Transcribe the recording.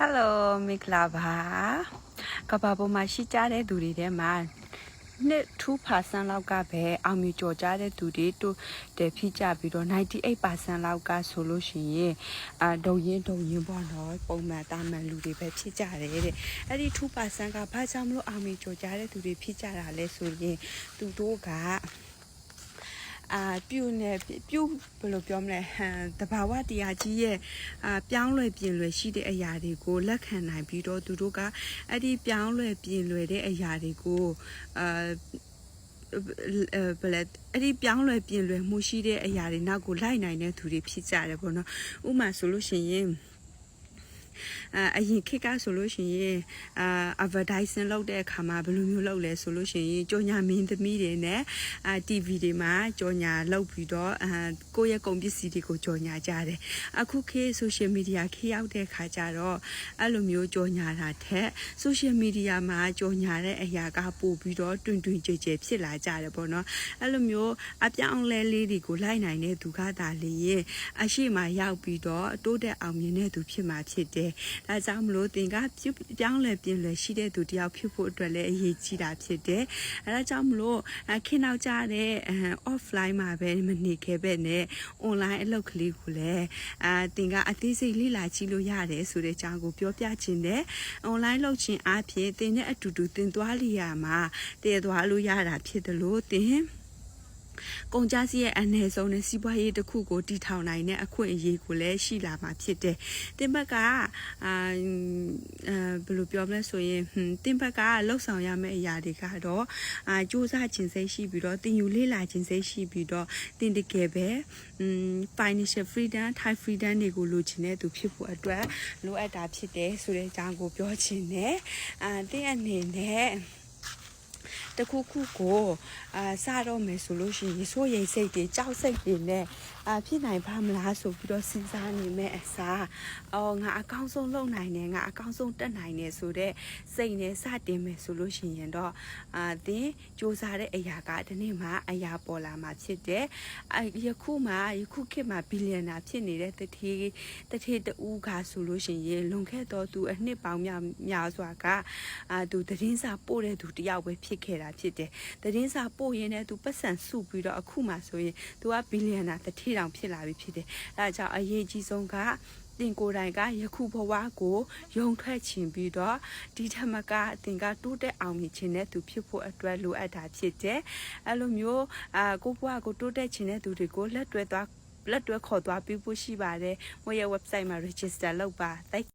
Hello မင်္ဂလာပါကဘာပေါ်မှာရှိကြတဲ့သူတွေထဲမှာ2% လောက်ကပဲအောင်မြင်ကြော်ကြတဲ့သူတွေတို့တယ်ဖြစ်ကြပြီးတော့98% လောက်ကဆိုလို့ရှိရင်ဒုံရင်ပေါ့နော်ပုံမှန်တာမန်လူတွေပဲဖြစ်ကြတယ်တဲ့အဲ့ဒီ2%ကဘာကြောင့်မလို့အောင်မြင်ကြော်ကြတဲ့သူတွေဖြစ်ကြတာလဲဆိုရင်သူတို့ကပြုတ်ဘယ်လိုပြောမလဲတဘာဝတရားကြီးရဲ့ပြောင်းလဲပြင်လွယ်ရှိတဲ့အရာတွေကိုလက်ခံနိုင်ပြီးတော့သူတို့ကအဲ့ဒီပြောင်းလဲပြင်လွယ်တဲ့အရာတွေကိုအဲ့ဒီပြောင်းလဲပြင်လွယ်မှုရှိတဲ့အရာတွေနောက်ကိုလိုက်နိုင်တဲ့သူတွေဖြစ်ကြတယ်ပေါ့နော်ဥပမာဆိုလို့ရှိရင်အရင်ခေတ်ကဆိုလို့ရှိရင်advertising လုပ်တဲ့အခါမှာဘယ်လိုမျိုးလုပ်လဲဆိုလို့ရှိရင်ကြော်ညာမင်းသမီးတွေနဲ့TV တွေမှာကြော်ညာလုပ်ပြီးတော့ကိုယ့်ရဲ့ကုန်ပစ္စည်းတွေကိုကြော်ညာကြတယ်အခုခေတ် social media ခေတ်ရောက်တဲ့အခါကျတော့အဲ့လိုမျိုးကြော်ညာတာထက် social media မှာကြော်ညာတဲ့အရာကပို့ပြီးတော့တွင်ကြဲဖြစ်လာကြတယ်ပေါ့နော်အဲ့လိုမျိုးအပြောင်းလဲလေးတွေကိုလိုက်နိုင်တဲ့သူကသာလေရင်အရှိမရောက်ပြီးတော့တိုးတက်အောင်မြင်တဲ့သူဖြစ်မှာဖြစ်တယ်ဒါကြောင့်မလို့သင်ကပြောင်းလဲပြင်လွယ်ရှိတဲ့သူတယောက်ဖြစ်ဖို့အတွက်လည်းအရေးကြီးတာဖြစ်တယ်အဲဒါကြောင့်မလို့ခေတ်နောက်ကျတဲ့ offline မှာပဲမနေခဲ့ပဲနဲ့ online အလုပ်ကလေးကိုလည်းသင်ကအသေးစိတ်လေ့လာကြည့်လို့ရတယ်ဆိုတဲ့အကြောင်းကိုပြောပြခြင်းနဲ့ online လုပ်ခြင်းအပြင်သင်နဲ့အတူတူသင်သွားလိရမှာတည်သွားလို့ရတာဖြစ်တယ်လို့သင်ကုန်ကြစည်ရဲ့အနေဆုံးနဲ့စီးပွားရေးတစ်ခုကိုတည်ထောင်နိုင်တဲ့အခွင့်အရေးကိုလည်းရှိလာမှာဖြစ်တယ်။တင်ဘက်ကဘယ်လိုပြောမလဲဆိုရင်တင်ဘက်ကလှုပ်ဆောင်ရမယ့်အရာတွေကတော့စူးစမ်းခြင်းစိတ်ရှိပြီးတော့တင်ယူလေ့လာခြင်းစိတ်ရှိပြီးတော့တင်တကယ်ပဲ financial freedom time freedom တွေကိုလိုချင်တဲ့သူဖြစ်ဖို့အတွက်လိုအပ်တာဖြစ်တယ်ဆိုတဲ့အကြောင်းကိုပြောချင်တယ်။တင်အနေနဲ့တခုခုကိုစတော့မယ်ဆိုလို့ရှိရင်စိုးရိမ်စိတ်တွေကြောက်စိတ်တွေနဲ့ဖြစ်နိုင်ပါမလားဆိုပြီးတော့စဉ်းစားနေမဲ့အစားငါအကောင်းဆုံးလုပ်နိုင်တယ်ငါအကောင်းဆုံးတက်နိုင်တယ်ဆိုတော့စိတ်နဲ့စတင်မယ်ဆိုလို့ရှိရင်တော့သင်စူးစမ်းတဲ့အရာကဒီနေ့မှအရာပေါ်လာမှာဖြစ်တယ်ယခုခေတ်မှာဘီလီယံနာဖြစ်နေတဲ့တထေတူကဆိုလို့ရှိရင်လွန်ခဲ့တော့သူအနှစ်ပေါင်းများစွာကသူသတင်းစာပို့တဲ့သူတယောက်ပဲဖြစ်ခဲ့တာဖြစ်တယ်သတင်းစာပို့ရင်းနဲ့သူပတ်စံစုပြီးတော့အခုမှဆိုရင်သူကဘီလီယံနာတစ်ထီတောင်ဖြစ်လာပြီဖြစ်တယ်အဲဒါကြောင့်အရေးကြီးဆုံးကတင်ကိုယ်တိုင်ကယခုဘဝကိုယုံထွက်ချင်ပြီးတော့ဒီထက်မကတင်ကတိုးတက်အောင်မြင်ချင်တဲ့သူဖြစ်ဖို့အတွက်လိုအပ်တာဖြစ်တယ်အဲ့လိုမျိုးကိုဘဝကိုတိုးတက်ချင်တဲ့သူတွေကိုလက်တွဲခေါ်သွားပြီးဖို့ရှိပါတယ်။မို့ရဲ့ website မှာ register လုပ်ပါ